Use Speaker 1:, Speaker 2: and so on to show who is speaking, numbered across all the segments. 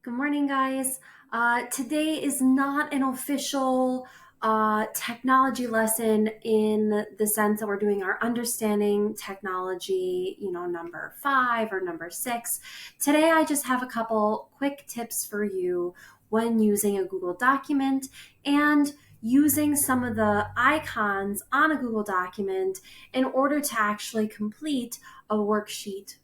Speaker 1: Good morning, guys. Today is not an official technology lesson in the sense that we're doing our understanding technology, number 5 or number 6. Today, I just have a couple quick tips for you when using a Google document and using some of the icons on a Google document in order to actually complete a worksheet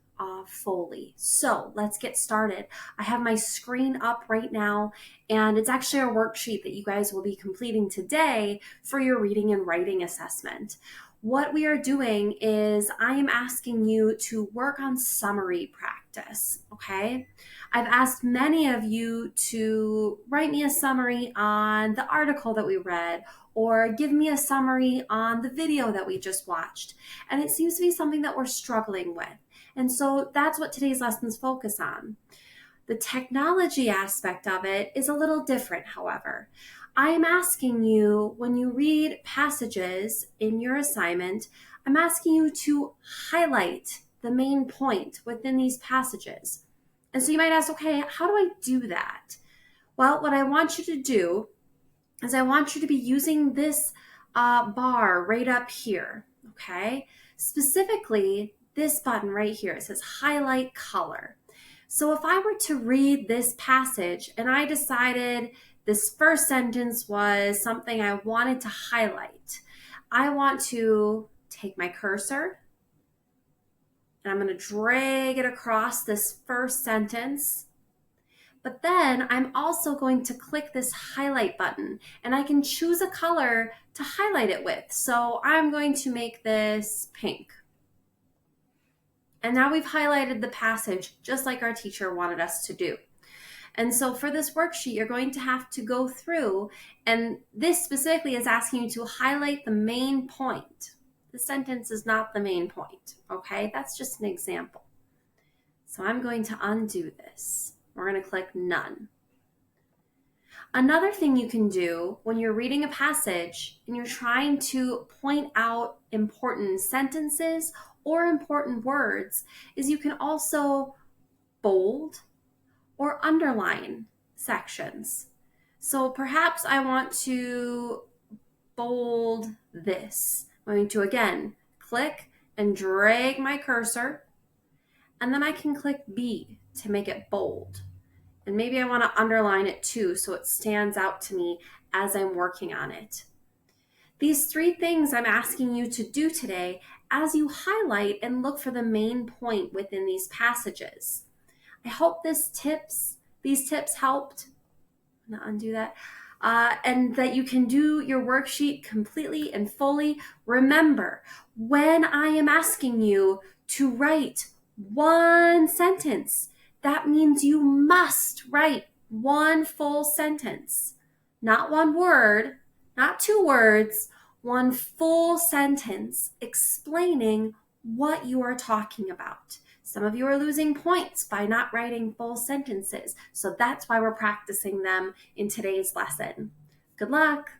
Speaker 1: fully. So let's get started. I have my screen up right now, and it's actually a worksheet that you guys will be completing today for your reading and writing assessment. What we are doing is I am asking you to work on summary practice, okay? I've asked many of you to write me a summary on the article that we read or give me a summary on the video that we just watched. And it seems to be something that we're struggling with. And so that's what today's lessons focus on. The technology aspect of it is a little different, however. I am asking you, when you read passages in your assignment, I'm asking you to highlight the main point within these passages. And so you might ask, okay, how do I do that? Well, what I want you to do is I want you to be using this bar right up here, okay? Specifically, this button right here, it says highlight color. So if I were to read this passage and I decided this first sentence was something I wanted to highlight, I want to take my cursor and I'm going to drag it across this first sentence. But then I'm also going to click this highlight button and I can choose a color to highlight it with. So I'm going to make this pink. And now we've highlighted the passage just like our teacher wanted us to do. And so for this worksheet, you're going to have to go through, and this specifically is asking you to highlight the main point. The sentence is not the main point, okay? That's just an example. So I'm going to undo this. We're going to click none. Another thing you can do when you're reading a passage and you're trying to point out important sentences or important words is you can also bold or underline sections. So perhaps I want to bold this. I'm going to, again, click and drag my cursor, and then I can click B to make it bold. And maybe I want to underline it too so it stands out to me as I'm working on it. These 3 things I'm asking you to do today as you highlight and look for the main point within these passages. I hope these tips helped. I'm going to undo that. And that you can do your worksheet completely and fully. Remember, when I am asking you to write one sentence, that means you must write one full sentence, not one word, not 2 words, one full sentence explaining what you are talking about. Some of you are losing points by not writing full sentences, so that's why we're practicing them in today's lesson. Good luck.